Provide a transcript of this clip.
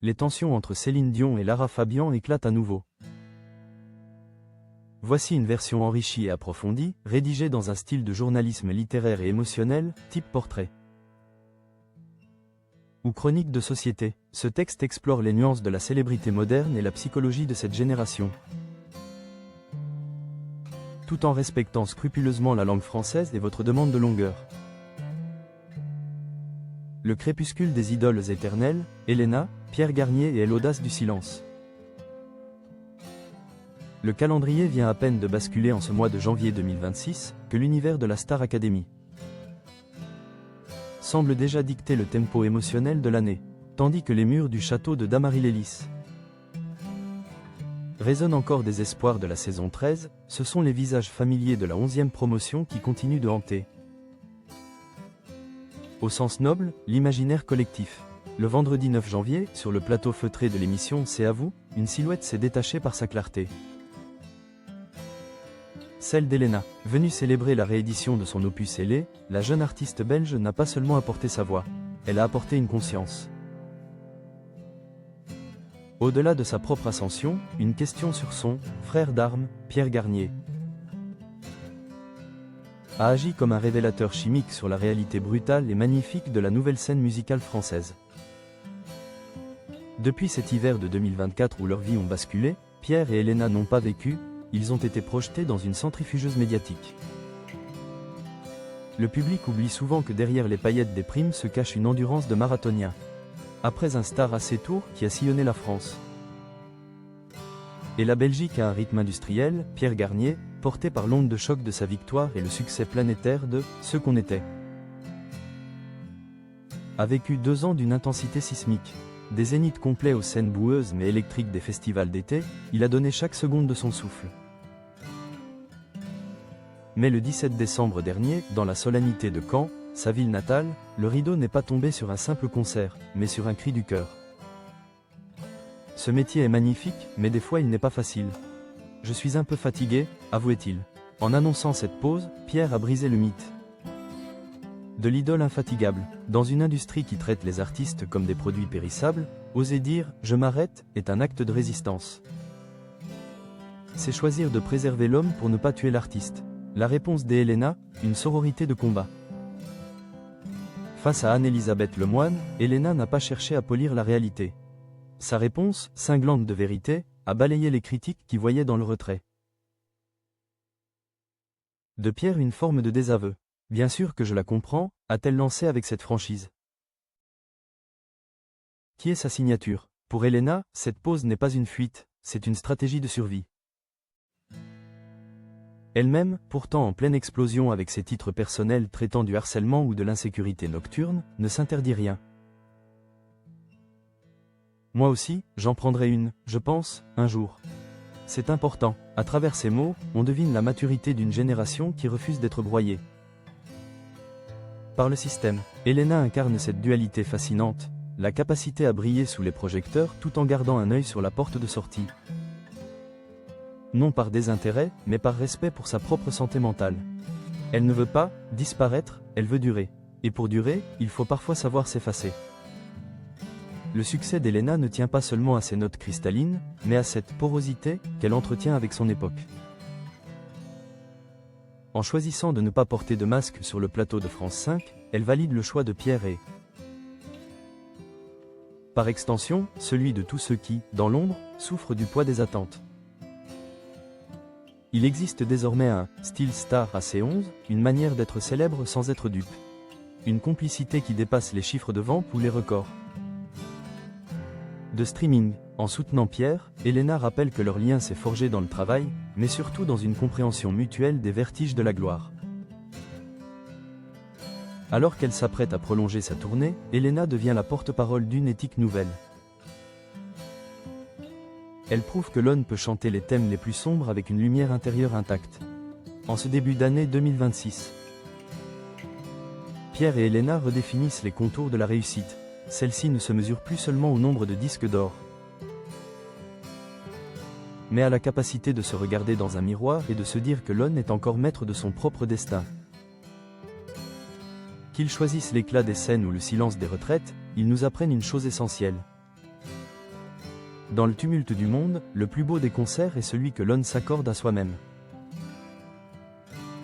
les tensions entre Céline Dion et Lara Fabian éclatent à nouveau. Voici une version enrichie et approfondie, rédigée dans un style de journalisme littéraire et émotionnel, type portrait ou chronique de société. Ce texte explore les nuances de la célébrité moderne et la psychologie de cette génération, tout en respectant scrupuleusement la langue française et votre demande de longueur. Le crépuscule des idoles éternelles, Helena, Pierre Garnier et l'audace du silence. Le calendrier vient à peine de basculer en ce mois de janvier 2026, que l'univers de la Star Academy semble déjà dicter le tempo émotionnel de l'année, tandis que les murs du château de Damary-Lélis résonnent encore des espoirs de la saison 13, ce sont les visages familiers de la 11e promotion qui continuent de hanter. Au sens noble, l'imaginaire collectif. Le vendredi 9 janvier, sur le plateau feutré de l'émission C'est à vous, une silhouette s'est détachée par sa clarté. Celle d'Helena. Venue célébrer la réédition de son opus ailé, la jeune artiste belge n'a pas seulement apporté sa voix, elle a apporté une conscience. Au-delà de sa propre ascension, une question sur son frère d'armes, Pierre Garnier, a agi comme un révélateur chimique sur la réalité brutale et magnifique de la nouvelle scène musicale française. Depuis cet hiver de 2024 où leurs vies ont basculé, Pierre et Helena n'ont pas vécu, ils ont été projetés dans une centrifugeuse médiatique. Le public oublie souvent que derrière les paillettes des primes se cache une endurance de marathonien. Après un star à ses tours qui a sillonné la France et la Belgique à un rythme industriel, Pierre Garnier, porté par l'onde de choc de sa victoire et le succès planétaire de « Ce qu'on était », a vécu 2 ans d'une intensité sismique. Des zéniths complets aux scènes boueuses mais électriques des festivals d'été, il a donné chaque seconde de son souffle. Mais le 17 décembre dernier, dans la solennité de Caen, sa ville natale, le rideau n'est pas tombé sur un simple concert, mais sur un cri du cœur. Ce métier est magnifique, mais des fois il n'est pas facile. Je suis un peu fatigué, avouait-il. En annonçant cette pause, Pierre a brisé le mythe de l'idole infatigable. Dans une industrie qui traite les artistes comme des produits périssables, oser dire « je m'arrête » est un acte de résistance. C'est choisir de préserver l'homme pour ne pas tuer l'artiste. La réponse d'Helena, une sororité de combat. Face à Anne-Elisabeth Lemoine, Helena n'a pas cherché à polir la réalité. Sa réponse, cinglante de vérité, a balayé les critiques qui voyaient dans le retrait de Pierre une forme de désaveu. Bien sûr que je la comprends, a-t-elle lancé avec cette franchise. Qui est sa signature? Pour Helena, cette pause n'est pas une fuite, c'est une stratégie de survie. Elle-même, pourtant en pleine explosion avec ses titres personnels traitant du harcèlement ou de l'insécurité nocturne, ne s'interdit rien. Moi aussi, j'en prendrai une, je pense, un jour. C'est important. À travers ces mots, on devine la maturité d'une génération qui refuse d'être broyée par le système. Helena incarne cette dualité fascinante, la capacité à briller sous les projecteurs tout en gardant un œil sur la porte de sortie. Non par désintérêt, mais par respect pour sa propre santé mentale. Elle ne veut pas disparaître, elle veut durer. Et pour durer, il faut parfois savoir s'effacer. Le succès d'Helena ne tient pas seulement à ses notes cristallines, mais à cette porosité qu'elle entretient avec son époque. En choisissant de ne pas porter de masque sur le plateau de France 5, elle valide le choix de Pierre et, par extension, celui de tous ceux qui, dans l'ombre, souffrent du poids des attentes. Il existe désormais un « style star à C11 », une manière d'être célèbre sans être dupe. Une complicité qui dépasse les chiffres de vente ou les records de streaming. En soutenant Pierre, Helena rappelle que leur lien s'est forgé dans le travail, mais surtout dans une compréhension mutuelle des vertiges de la gloire. Alors qu'elle s'apprête à prolonger sa tournée, Helena devient la porte-parole d'une éthique nouvelle. Elle prouve que l'on peut chanter les thèmes les plus sombres avec une lumière intérieure intacte. En ce début d'année 2026, Pierre et Helena redéfinissent les contours de la réussite. Celle-ci ne se mesure plus seulement au nombre de disques d'or, mais à la capacité de se regarder dans un miroir et de se dire que l'on est encore maître de son propre destin. Qu'ils choisissent l'éclat des scènes ou le silence des retraites, ils nous apprennent une chose essentielle. Dans le tumulte du monde, le plus beau des concerts est celui que l'on s'accorde à soi-même.